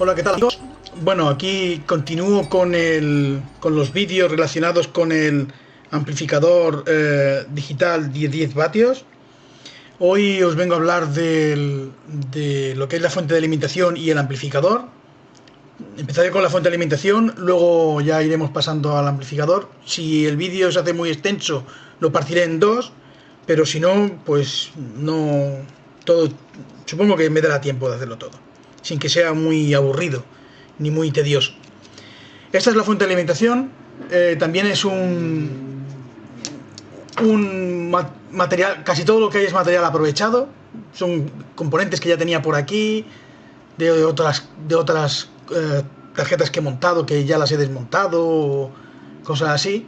Hola, ¿qué tal, amigos? Bueno, aquí continúo con los vídeos relacionados con el amplificador digital de 10 vatios. Hoy os vengo a hablar de lo que es la fuente de alimentación y el amplificador. Empezaré con la fuente de alimentación, luego ya iremos pasando al amplificador. Si el vídeo se hace muy extenso, lo partiré en dos, pero si no, pues no todo. Supongo que me dará tiempo de hacerlo todo, sin que sea muy aburrido ni muy tedioso. Esta es la fuente de alimentación. También es un material, casi todo lo que hay es material aprovechado. Son componentes que ya tenía por aquí, de otras tarjetas que he montado, que ya las he desmontado, o cosas así.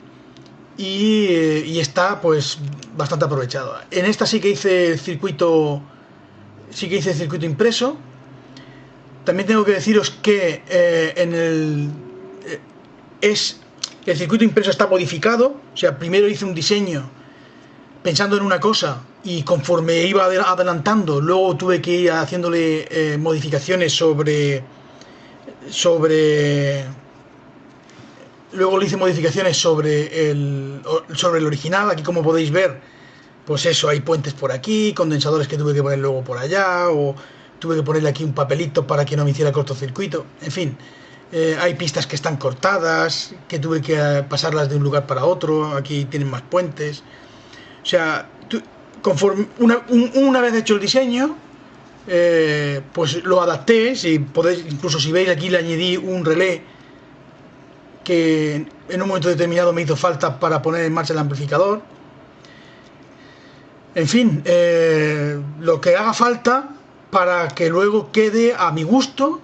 Y está pues bastante aprovechado. En esta sí que hice circuito impreso. También tengo que deciros que el circuito impreso está modificado. O sea, primero hice un diseño pensando en una cosa y conforme iba adelantando, luego tuve que ir haciéndole modificaciones luego le hice modificaciones sobre el original. Aquí, como podéis ver, pues eso, hay puentes por aquí, condensadores que tuve que poner luego por allá, o tuve que ponerle aquí un papelito para que no me hiciera cortocircuito. En fin, hay pistas que están cortadas, que tuve que pasarlas de un lugar para otro. Aquí tienen más puentes. O sea, conforme una vez hecho el diseño, pues lo adapté. Si podéis, incluso si veis aquí, le añadí un relé que en un momento determinado me hizo falta para poner en marcha el amplificador. En fin, lo que haga falta para que luego quede a mi gusto,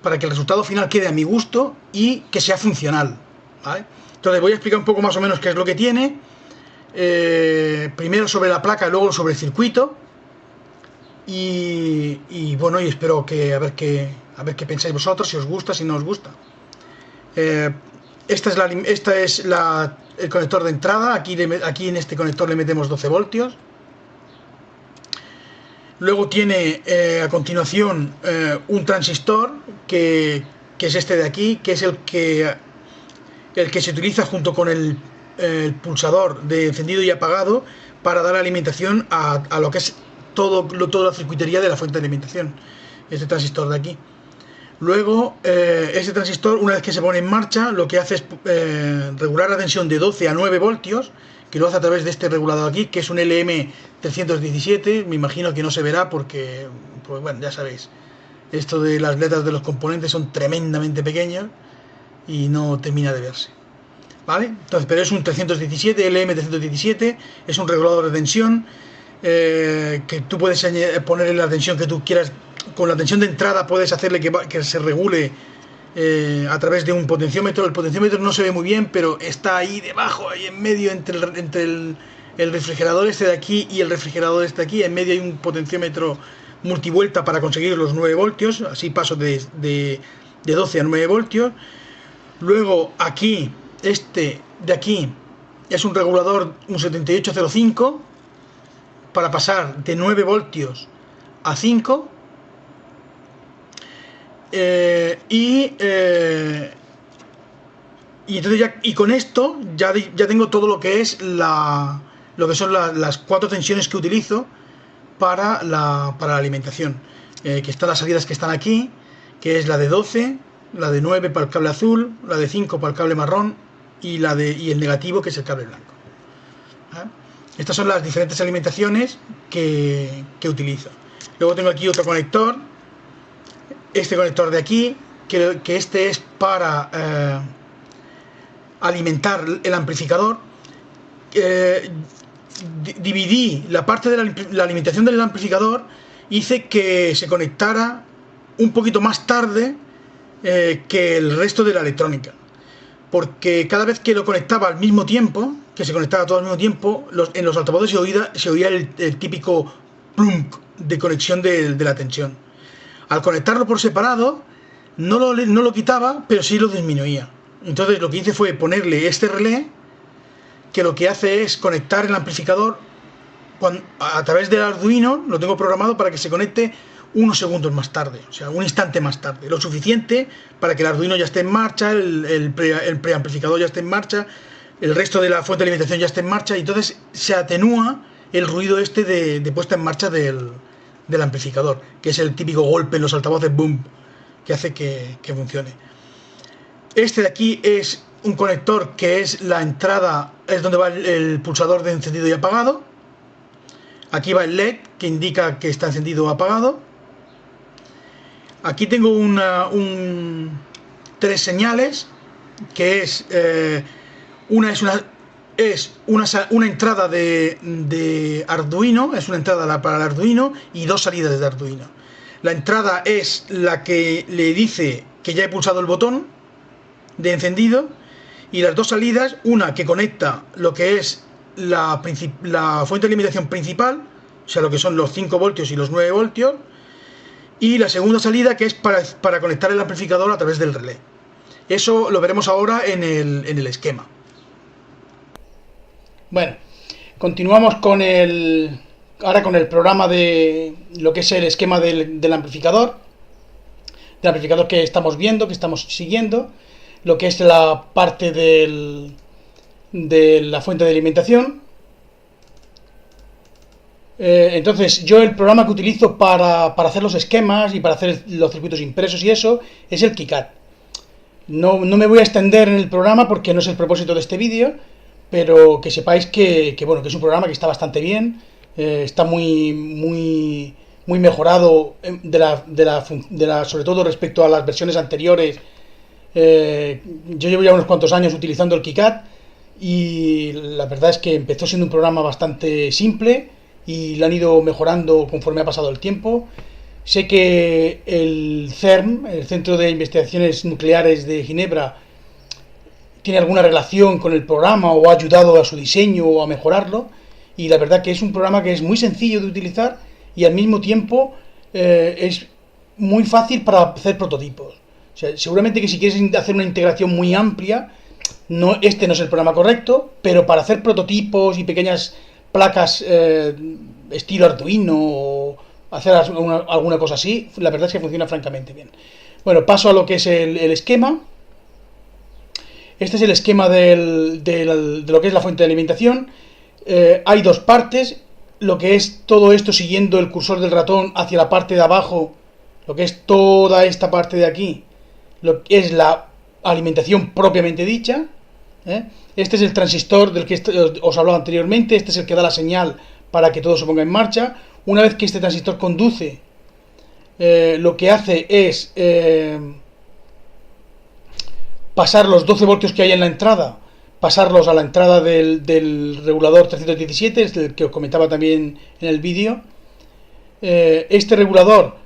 para que el resultado final quede a mi gusto y que sea funcional, ¿vale? Entonces voy a explicar un poco más o menos qué es lo que tiene. Primero sobre la placa y luego sobre el circuito. Y bueno, y espero que a ver qué pensáis vosotros, si os gusta, si no os gusta. Este es el conector de entrada. Aquí en este conector le metemos 12 voltios. Luego tiene a continuación un transistor que es este de aquí, que es el que se utiliza junto con el pulsador de encendido y apagado para dar alimentación a lo que es toda la circuitería de la fuente de alimentación. Este transistor de aquí. Luego, este transistor, una vez que se pone en marcha, lo que hace es regular la tensión de 12 a 9 voltios, que lo hace a través de este regulador aquí, que es un LM317. Me imagino que no se verá porque, pues bueno, ya sabéis, esto de las letras de los componentes son tremendamente pequeñas y no termina de verse, ¿vale? Entonces, pero es un 317, LM317, es un regulador de tensión, que tú puedes ponerle la tensión que tú quieras. Con la tensión de entrada puedes hacerle que se regule a través de un potenciómetro. El potenciómetro no se ve muy bien, pero está ahí debajo, ahí en medio, entre el refrigerador este de aquí y el refrigerador este de aquí. En medio hay un potenciómetro multivuelta para conseguir los 9 voltios. Así paso de 12 a 9 voltios. Luego aquí, este de aquí es un regulador, un 7805, para pasar de 9 voltios a 5. Y entonces con esto ya tengo todo lo que es lo que son las 4 tensiones que utilizo para la alimentación, que están las salidas que están aquí, que es la de 12, la de 9 para el cable azul, la de 5 para el cable marrón y el negativo, que es el cable blanco. Estas son las diferentes alimentaciones que utilizo. Luego tengo aquí otro conector, este conector de aquí, que este es para alimentar el amplificador. Dividí la parte de la alimentación del amplificador, hice que se conectara un poquito más tarde que el resto de la electrónica, porque cada vez que lo conectaba al mismo tiempo, que se conectaba todo al mismo tiempo, en los altavoces se oía el típico plunk de conexión de la tensión. Al conectarlo por separado, no lo quitaba, pero sí lo disminuía. Entonces lo que hice fue ponerle este relé, que lo que hace es conectar el amplificador a través del Arduino. Lo tengo programado para que se conecte unos segundos más tarde, o sea, un instante más tarde, lo suficiente para que el Arduino ya esté en marcha, el preamplificador ya esté en marcha, el resto de la fuente de alimentación ya esté en marcha, y entonces se atenúa el ruido este de puesta en marcha del amplificador, que es el típico golpe en los altavoces, boom, que hace que funcione. Este de aquí es un conector que es la entrada, es donde va el pulsador de encendido y apagado. Aquí va el LED que indica que está encendido o apagado. Aquí tengo tres señales, que es una entrada de Arduino, es una entrada para el Arduino, y dos salidas de Arduino. La entrada es la que le dice que ya he pulsado el botón de encendido, y las dos salidas, una que conecta lo que es la fuente de alimentación principal, o sea, lo que son los 5 voltios y los 9 voltios, y la segunda salida, que es para conectar el amplificador a través del relé. Eso lo veremos ahora en el esquema. Bueno, continuamos ahora con el programa de lo que es el esquema del amplificador que estamos viendo, que estamos siguiendo, lo que es la parte de la fuente de alimentación. Entonces, yo el programa que utilizo para hacer los esquemas y para hacer los circuitos impresos y eso es el KiCad. No me voy a extender en el programa porque no es el propósito de este vídeo, pero que sepáis que bueno, que es un programa que está bastante bien, está muy mejorado sobre todo respecto a las versiones anteriores. Yo llevo ya unos cuantos años utilizando el KiCad y la verdad es que empezó siendo un programa bastante simple y lo han ido mejorando conforme ha pasado el tiempo. Sé que el CERN, el Centro de Investigaciones Nucleares de Ginebra, tiene alguna relación con el programa o ha ayudado a su diseño o a mejorarlo, y la verdad que es un programa que es muy sencillo de utilizar y al mismo tiempo es muy fácil para hacer prototipos. O sea, seguramente que si quieres hacer una integración muy amplia, este no es el programa correcto, pero para hacer prototipos y pequeñas placas estilo Arduino o hacer alguna cosa así, la verdad es que funciona francamente bien. Bueno, paso a lo que es el esquema. Este es el esquema de lo que es la fuente de alimentación. Hay dos partes, lo que es todo esto siguiendo el cursor del ratón hacia la parte de abajo, lo que es toda esta parte de aquí, lo que es la alimentación propiamente dicha. Este es el transistor del que os hablaba anteriormente, este es el que da la señal para que todo se ponga en marcha. Una vez que este transistor conduce, lo que hace es pasar los 12 voltios que hay en la entrada, pasarlos a la entrada del regulador 317, es el que os comentaba también en el vídeo. Este regulador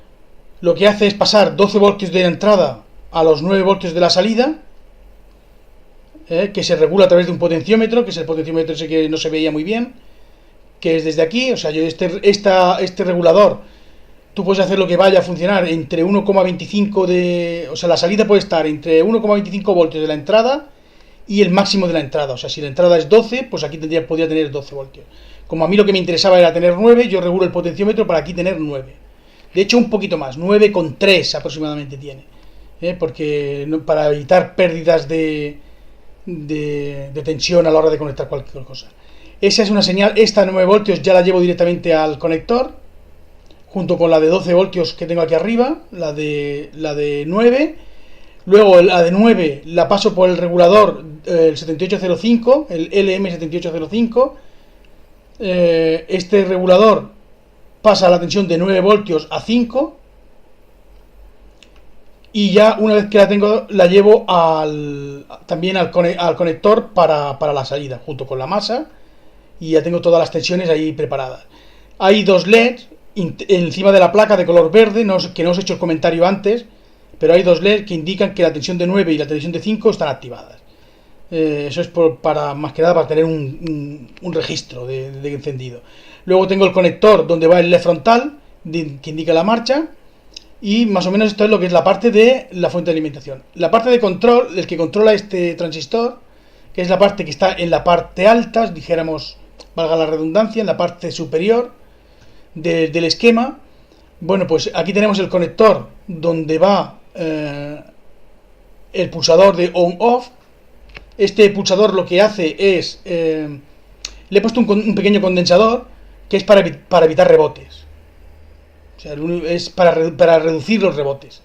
lo que hace es pasar 12 voltios de la entrada a los 9 voltios de la salida, que se regula a través de un potenciómetro, que es el potenciómetro ese que no se veía muy bien, que es desde aquí. O sea, yo este regulador, tú puedes hacer lo que vaya a funcionar entre 1,25 o sea, la salida puede estar entre 1,25 voltios de la entrada y el máximo de la entrada. O sea, si la entrada es 12, pues aquí podría tener 12 voltios. Como a mí lo que me interesaba era tener 9, yo regulo el potenciómetro para aquí tener 9. De hecho, un poquito más, 9,3 aproximadamente tiene. Porque para evitar pérdidas de tensión a la hora de conectar cualquier cosa. Esa es una señal. Esta 9 voltios ya la llevo directamente al conector, junto con la de 12 voltios que tengo aquí arriba, la de 9. Luego la de 9 la paso por el regulador, el 7805, el LM7805. Este regulador pasa la tensión de 9 voltios a 5. Y ya una vez que la tengo, la llevo también al conector para la salida, junto con la masa, y ya tengo todas las tensiones ahí preparadas. Hay dos LEDs encima de la placa de color verde, que no os he hecho el comentario antes, pero hay dos LEDs que indican que la tensión de 9 y la tensión de 5 están activadas. Eso es más que nada para tener un registro de encendido. Luego tengo el conector donde va el LED frontal, que indica la marcha. Y más o menos esto es lo que es la parte de la fuente de alimentación. La parte de control, el que controla este transistor, que es la parte que está en la parte alta, dijéramos, valga la redundancia, en la parte superior del esquema, Bueno, pues aquí tenemos el conector donde va el pulsador de on-off. Este pulsador lo que hace es... le he puesto un pequeño condensador que es para evitar rebotes. O sea, es para reducir los rebotes.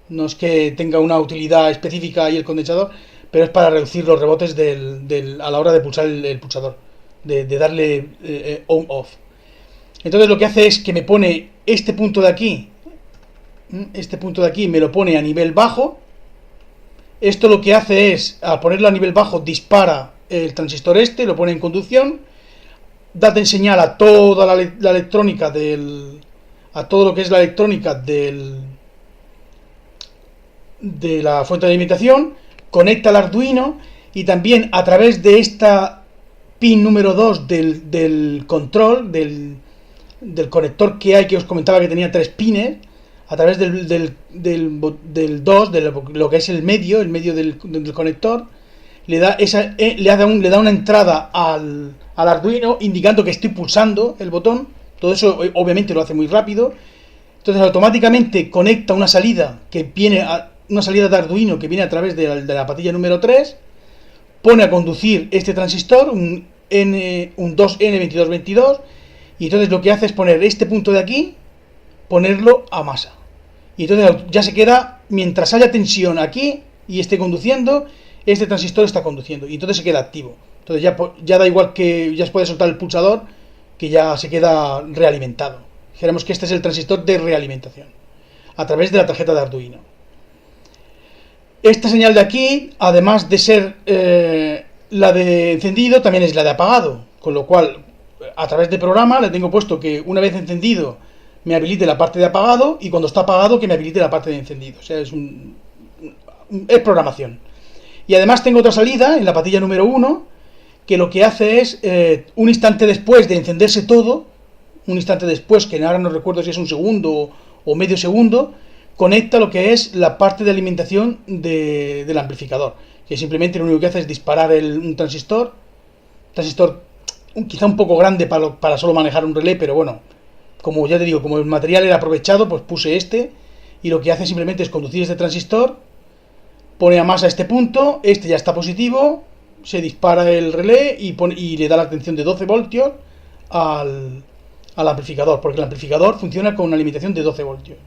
No es que tenga una utilidad específica ahí el condensador, pero es para reducir los rebotes a la hora de pulsar el pulsador, de darle on-off. Entonces lo que hace es que me pone este punto de aquí me lo pone a nivel bajo. Esto lo que hace es, al ponerlo a nivel bajo, dispara el transistor lo pone en conducción, da en señal a toda la electrónica a todo lo que es la electrónica de la fuente de alimentación, conecta al Arduino y también a través de esta pin número 2 del control, del conector que hay, que os comentaba que tenía 3 pines, a través del 2, de lo que es el medio del conector, le da una entrada al Arduino indicando que estoy pulsando el botón. Todo eso obviamente lo hace muy rápido. Entonces automáticamente conecta una salida una salida de Arduino que viene a través de la patilla número 3, pone a conducir este transistor, un 2N2222, y entonces lo que hace es poner este punto de aquí, ponerlo a masa. Y entonces ya se queda, mientras haya tensión aquí y esté conduciendo, este transistor está conduciendo. Y entonces se queda activo. Entonces ya da igual que ya se puede soltar el pulsador, que ya se queda realimentado. Dijéramos que este es el transistor de realimentación, a través de la tarjeta de Arduino. Esta señal de aquí, además de ser la de encendido, también es la de apagado. Con lo cual, a través de programa le tengo puesto que una vez encendido me habilite la parte de apagado, y cuando está apagado que me habilite la parte de encendido. O sea, es programación. Y además tengo otra salida en la patilla número 1 que lo que hace es un instante después de encenderse todo, un instante después, que ahora no recuerdo si es un segundo o medio segundo, conecta lo que es la parte de alimentación del amplificador, que simplemente lo único que hace es disparar un transistor quizá un poco grande para solo manejar un relé, pero bueno, como ya te digo, como el material era aprovechado, pues puse y lo que hace simplemente es conducir este transistor, pone a masa este punto, ya está positivo, se dispara el relé y le da la tensión de 12 voltios al amplificador, porque el amplificador funciona con una limitación de 12 voltios.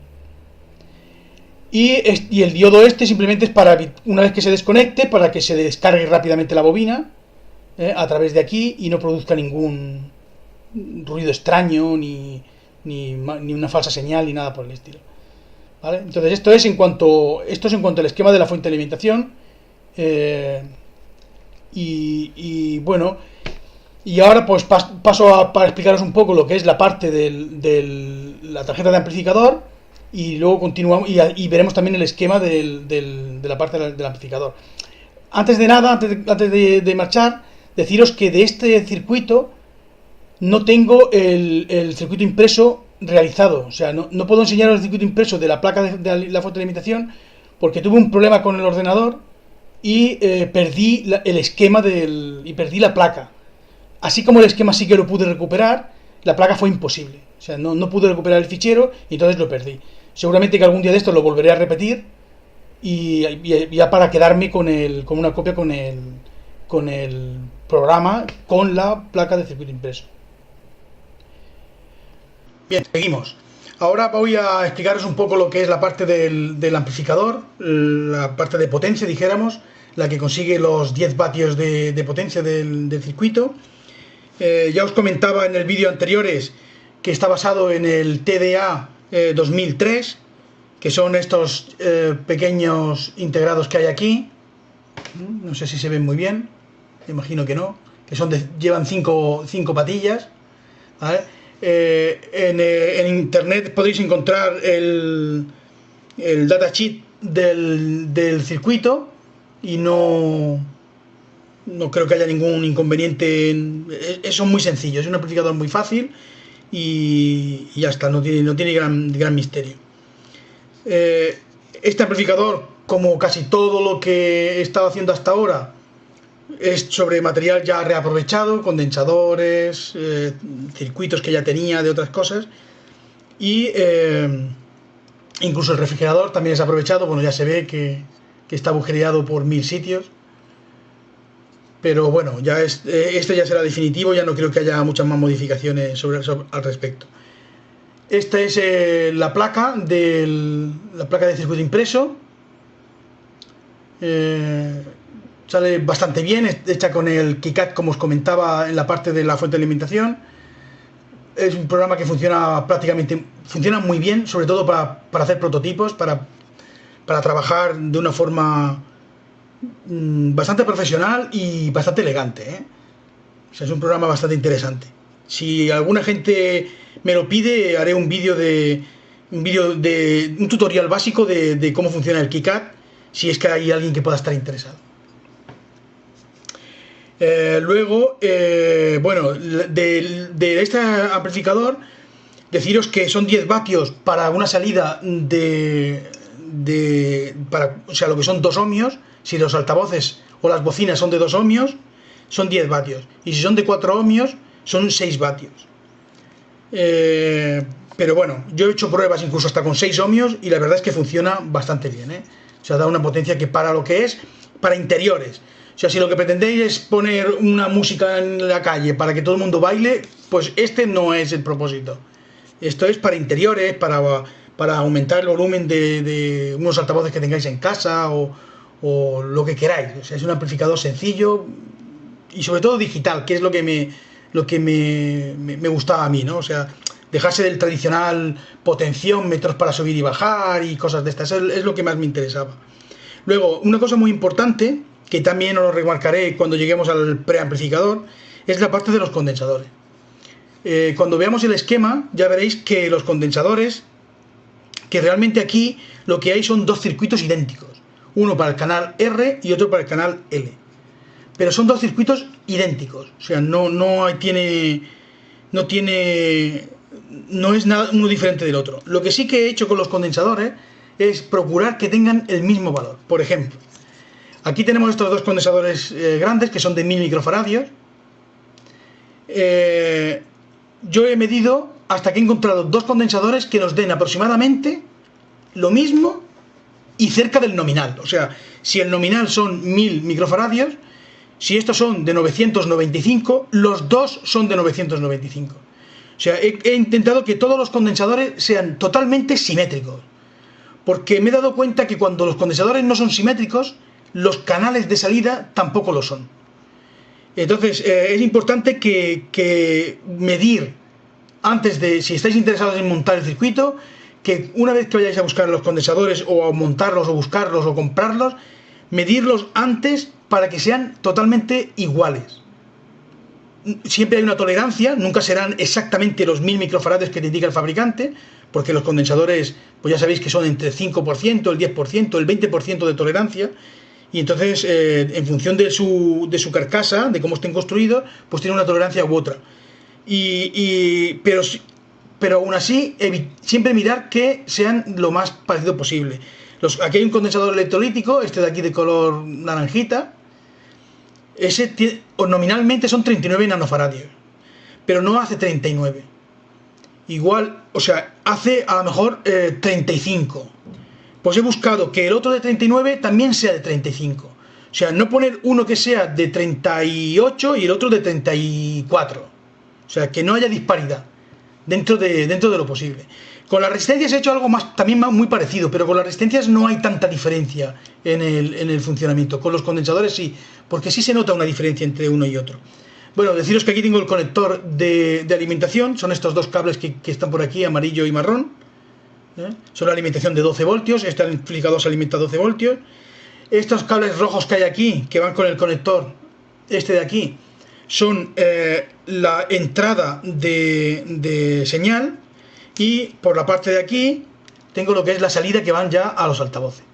Y el diodo simplemente es para, una vez que se desconecte, para que se descargue rápidamente la bobina a través de aquí y no produzca ningún ruido extraño, ni una falsa señal, ni nada por el estilo. ¿Vale? Entonces esto es en cuanto al esquema de la fuente de alimentación. Bueno, y ahora pues paso para explicaros un poco lo que es la parte de la tarjeta de amplificador, y luego continuamos y veremos también el esquema de la parte del amplificador. Antes de nada, antes de marchar, deciros que de este circuito no tengo el circuito impreso realizado. O sea, no puedo enseñaros el circuito impreso de la placa de la fuente de alimentación, porque tuve un problema con el ordenador y perdí el esquema y perdí la placa. Así como el esquema sí que lo pude recuperar, la placa fue imposible. O sea, no pude recuperar el fichero y entonces lo perdí. Seguramente que algún día de esto lo volveré a repetir, y ya para quedarme con una copia con el programa, con la placa de circuito impreso. Bien, seguimos. Ahora voy a explicaros un poco lo que es la parte del amplificador, la parte de potencia, dijéramos, la que consigue los 10 vatios de potencia del circuito. Ya os comentaba en el vídeo anteriores que está basado en el TDA 2003, que son estos pequeños integrados que hay aquí. No sé si se ven muy bien, me imagino que no, que llevan 5 patillas, ¿vale? En internet podéis encontrar el datasheet del circuito, y no creo que haya ningún inconveniente. Son muy sencillos, es un amplificador muy fácil y ya está, no tiene gran misterio. Este amplificador, como casi todo lo que he estado haciendo hasta ahora, es sobre material ya reaprovechado, condensadores, circuitos que ya tenía de otras cosas. y incluso el refrigerador también es aprovechado. Bueno, ya se ve que está agujereado por 1000 sitios, pero bueno, ya esto ya será definitivo, ya no creo que haya muchas más modificaciones al respecto. Esta es la placa de circuito impreso. Sale bastante bien, hecha con el KiCad, como os comentaba, en la parte de la fuente de alimentación. Es un programa que funciona muy bien, sobre todo para hacer prototipos, para trabajar de una forma bastante profesional y bastante elegante, O sea, es un programa bastante interesante. Si alguna gente me lo pide, haré un vídeo de un tutorial básico de cómo funciona el KiCad, si es que hay alguien que pueda estar interesado. Luego, bueno, de este amplificador, deciros que son 10 vatios para una salida o sea, lo que son 2 ohmios. Si los altavoces o las bocinas son de 2 ohmios, son 10 vatios. Y si son de 4 ohmios, son 6 vatios. Pero bueno, yo he hecho pruebas incluso hasta con 6 ohmios y la verdad es que funciona bastante bien, O sea, da una potencia que para lo que es, para interiores. O sea, si lo que pretendéis es poner una música en la calle para que todo el mundo baile, pues este no es el propósito. Esto es para interiores, para aumentar el volumen de unos altavoces que tengáis en casa o lo que queráis. O sea, es un amplificador sencillo y sobre todo digital, que es lo que me gustaba a mí, ¿no? O sea, dejarse del tradicional potenciómetros para subir y bajar y cosas de estas, es lo que más me interesaba. Luego, una cosa muy importante, que también os lo remarcaré cuando lleguemos al preamplificador, es la parte de los condensadores. Cuando veamos el esquema, ya veréis que los condensadores, que realmente aquí lo que hay son 2 circuitos idénticos, uno para el canal R y otro para el canal L, pero son 2 circuitos idénticos, o sea, no es nada uno diferente del otro. Lo que sí que he hecho con los condensadores es procurar que tengan el mismo valor. Por ejemplo, aquí tenemos estos 2 condensadores grandes que son de 1000 microfaradios. Yo he medido hasta que he encontrado 2 condensadores que nos den aproximadamente lo mismo y cerca del nominal. O sea, si el nominal son 1000 microfaradios, si estos son de 995, los 2 son de 995. O sea, he intentado que todos los condensadores sean totalmente simétricos, porque me he dado cuenta que cuando los condensadores no son simétricos, los canales de salida tampoco lo son. Entonces, es importante que medir antes de, si estáis interesados en montar el circuito, que una vez que vayáis a buscar los condensadores o a montarlos o buscarlos o comprarlos, medirlos antes para que sean totalmente iguales. Siempre hay una tolerancia, nunca serán exactamente los 1000 microfaradios que te indica el fabricante, porque los condensadores, pues ya sabéis que son entre el 5%, el 10%, el 20% de tolerancia, y entonces en función de su carcasa, de cómo estén construidos, pues tiene una tolerancia u otra. Pero aún así, siempre mirar que sean lo más parecido posible. Aquí hay un condensador electrolítico, este de aquí de color naranjita. Ese nominalmente son 39 nanofaradios, pero no hace 39. Igual, o sea, hace a lo mejor 35. Pues he buscado que el otro de 39 también sea de 35. O sea, no poner uno que sea de 38 y el otro de 34. O sea, que no haya disparidad dentro de lo posible. Con las resistencias he hecho algo también muy parecido, pero con las resistencias no hay tanta diferencia en el funcionamiento. Con los condensadores sí, porque sí se nota una diferencia entre uno y otro. Bueno, deciros que aquí tengo el conector de alimentación, son estos 2 cables que están por aquí, amarillo y marrón. Son la alimentación de 12 voltios, este amplificador se alimenta a 12 voltios. Estos cables rojos que hay aquí, que van con el conector este de aquí, son la entrada de señal, y por la parte de aquí tengo lo que es la salida, que van ya a los altavoces.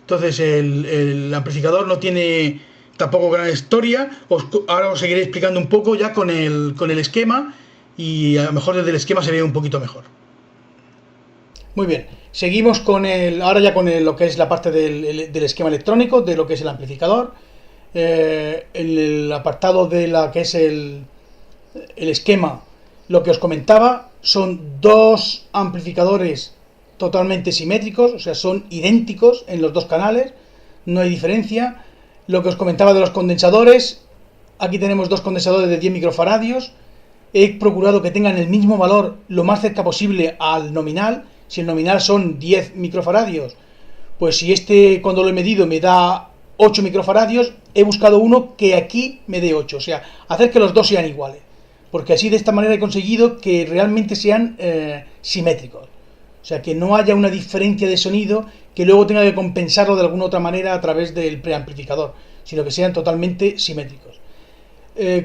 Entonces el amplificador no tiene tampoco gran historia. Ahora os seguiré explicando un poco ya con el esquema, y a lo mejor desde el esquema se ve un poquito mejor. Muy bien, seguimos ahora ya con lo que es la parte del esquema electrónico, de lo que es el amplificador. En el apartado de la que es el esquema, Lo que os comentaba son dos amplificadores totalmente simétricos, o sea, son idénticos en los dos canales, no hay diferencia. Lo que os comentaba de los condensadores, aquí tenemos dos condensadores de 10 microfaradios. He procurado que tengan el mismo valor lo más cerca posible al nominal. Si el nominal son 10 microfaradios, pues si este, cuando lo he medido, me da 8 microfaradios, he buscado uno que aquí me dé 8, o sea, hacer que los dos sean iguales, porque así de esta manera he conseguido que realmente sean simétricos, o sea, que no haya una diferencia de sonido que luego tenga que compensarlo de alguna otra manera a través del preamplificador, sino que sean totalmente simétricos.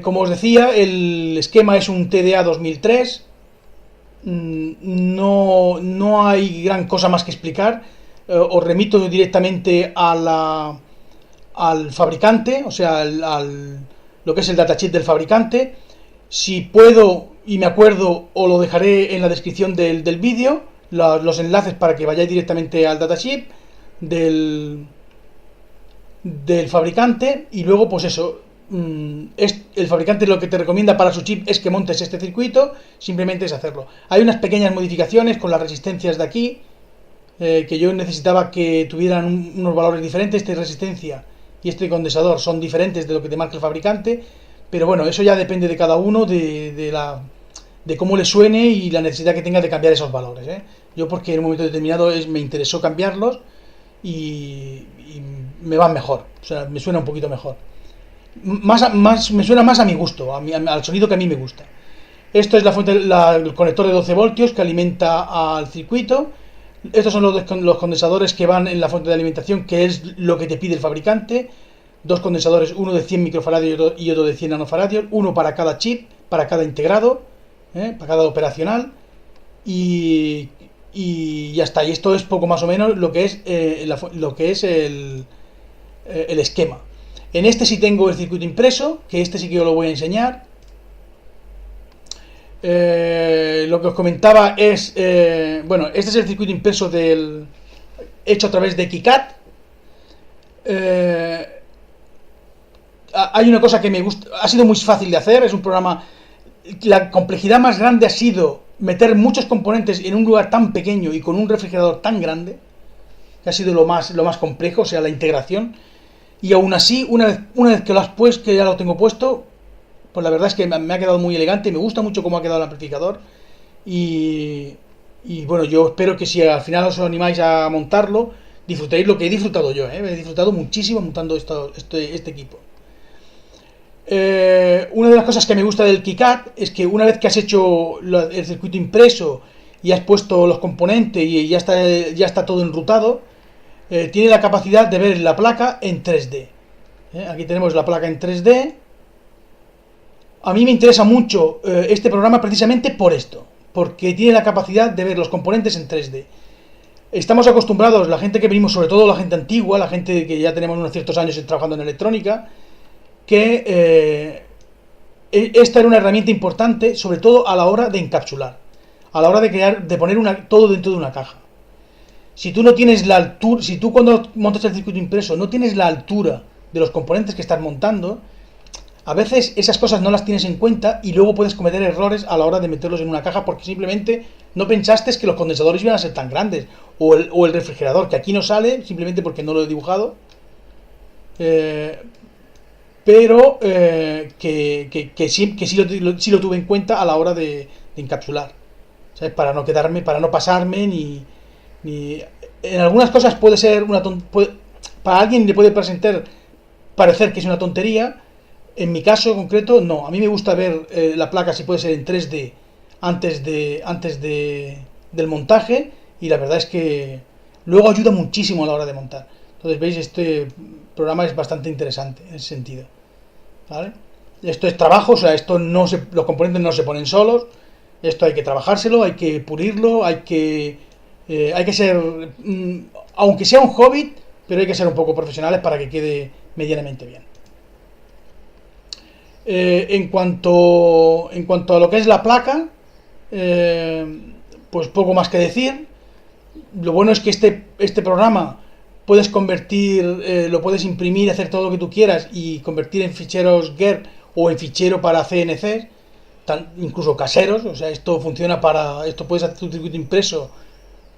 Como os decía, el esquema es un TDA 2003, no hay gran cosa más que explicar. Os remito directamente al fabricante, o sea, lo que es el datasheet del fabricante. Si puedo y me acuerdo, os lo dejaré en la descripción del vídeo, los enlaces para que vayáis directamente al datasheet del fabricante. Y luego, pues eso, el fabricante lo que te recomienda para su chip es que montes este circuito, simplemente es hacerlo. Hay unas pequeñas modificaciones con las resistencias de aquí, que yo necesitaba que tuvieran unos valores diferentes. Esta resistencia y este condensador son diferentes de lo que te marca el fabricante, pero bueno, eso ya depende de cada uno, de cómo le suene y la necesidad que tenga de cambiar esos valores, Yo, porque en un momento determinado me interesó cambiarlos y me van mejor, o sea, me suena un poquito mejor. Me suena más a mi gusto, al sonido que a mí me gusta. Esto es la fuente, el conector de 12 voltios que alimenta al circuito. Estos son los condensadores que van en la fuente de alimentación, que es lo que te pide el fabricante. Dos condensadores, uno de 100 microfaradios y otro de 100 nanofaradios, uno para cada chip, para cada integrado, para cada operacional. Y ya está. Y esto es poco más o menos lo que es el esquema. En este sí tengo el circuito impreso, que este sí que os lo voy a enseñar. Lo que os comentaba es, bueno, este es el circuito impreso hecho a través de KiCad. Hay una cosa que me gusta, ha sido muy fácil de hacer, es un programa, la complejidad más grande ha sido meter muchos componentes en un lugar tan pequeño y con un refrigerador tan grande, que ha sido lo más complejo, o sea, la integración. Y aún así, una vez que lo has puesto, que ya lo tengo puesto, pues la verdad es que me ha quedado muy elegante, me gusta mucho cómo ha quedado el amplificador. Y bueno, yo espero que si al final os animáis a montarlo, disfrutéis lo que he disfrutado yo, he disfrutado muchísimo montando este equipo. Una de las cosas que me gusta del KiCad es que una vez que has hecho el circuito impreso y has puesto los componentes y ya está todo enrutado, tiene la capacidad de ver la placa en 3D. Aquí tenemos la placa en 3D. A mí me interesa mucho este programa precisamente por esto, porque tiene la capacidad de ver los componentes en 3D. Estamos acostumbrados, la gente que venimos, sobre todo la gente antigua, la gente que ya tenemos unos ciertos años trabajando en electrónica, que esta era una herramienta importante, sobre todo a la hora de encapsular, a la hora de poner todo dentro de una caja. Si tú no tienes la altura, si tú cuando montas el circuito impreso no tienes la altura de los componentes que estás montando, a veces esas cosas no las tienes en cuenta y luego puedes cometer errores a la hora de meterlos en una caja porque simplemente no pensaste que los condensadores iban a ser tan grandes, o el refrigerador, que aquí no sale simplemente porque no lo he dibujado, pero que sí lo tuve en cuenta a la hora de encapsular, ¿sabes? Para no pasarme ni en algunas cosas puede ser para alguien le puede parecer que es una tontería. En mi caso concreto, no. A mí me gusta ver la placa, si puede ser en 3D, antes del montaje, y la verdad es que luego ayuda muchísimo a la hora de montar. Entonces, veis, este programa es bastante interesante en ese sentido, ¿vale? Esto es trabajo, o sea, los componentes no se ponen solos. Esto hay que trabajárselo, hay que pulirlo, hay que ser, aunque sea un hobby, pero hay que ser un poco profesionales para que quede medianamente bien. En cuanto a lo que es la placa, pues poco más que decir. Lo bueno es que este programa puedes convertir, lo puedes imprimir, hacer todo lo que tú quieras y convertir en ficheros GER o en fichero para CNC. incluso caseros. O sea, esto funciona para, esto puedes hacer tu circuito impreso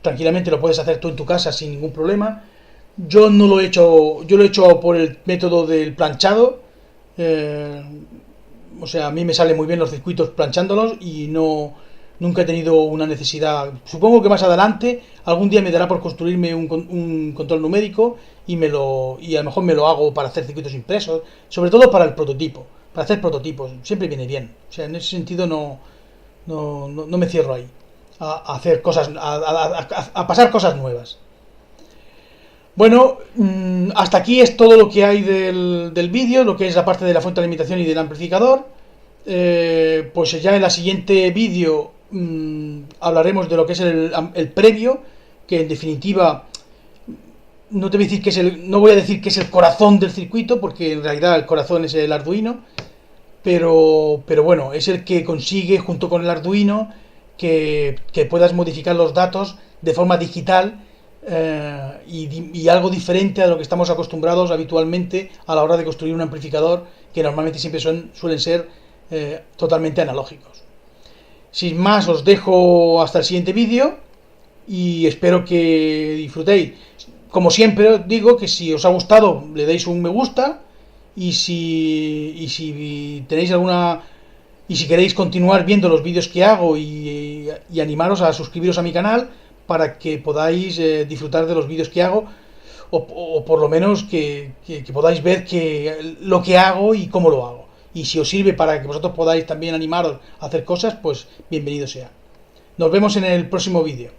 tranquilamente, lo puedes hacer tú en tu casa sin ningún problema. Yo no lo he hecho, yo lo he hecho por el método del planchado. eh, o sea, a mí me salen muy bien los circuitos planchándolos y no, nunca he tenido una necesidad. Supongo que más adelante algún día me dará por construirme un control numérico y a lo mejor me lo hago para hacer circuitos impresos, sobre todo para el prototipo, para hacer prototipos, siempre viene bien. O sea, en ese sentido no me cierro ahí a hacer cosas, a pasar cosas nuevas. Bueno, hasta aquí es todo lo que hay del vídeo, lo que es la parte de la fuente de alimentación y del amplificador. Pues ya en la siguiente vídeo hablaremos de lo que es el previo, que en definitiva no te voy a decir que no voy a decir que es el corazón del circuito, porque en realidad el corazón es el Arduino, pero bueno, es el que consigue junto con el Arduino que puedas modificar los datos de forma digital, y algo diferente a lo que estamos acostumbrados habitualmente a la hora de construir un amplificador, que normalmente siempre suelen ser totalmente analógicos. Sin más, os dejo hasta el siguiente vídeo y espero que disfrutéis. Como siempre os digo, que si os ha gustado le deis un me gusta, y si tenéis alguna, y si queréis continuar viendo los vídeos que hago, y animaros a suscribiros a mi canal para que podáis disfrutar de los vídeos que hago, o por lo menos que podáis ver lo que hago y cómo lo hago. Y si os sirve para que vosotros podáis también animaros a hacer cosas, pues bienvenido sea. Nos vemos en el próximo vídeo.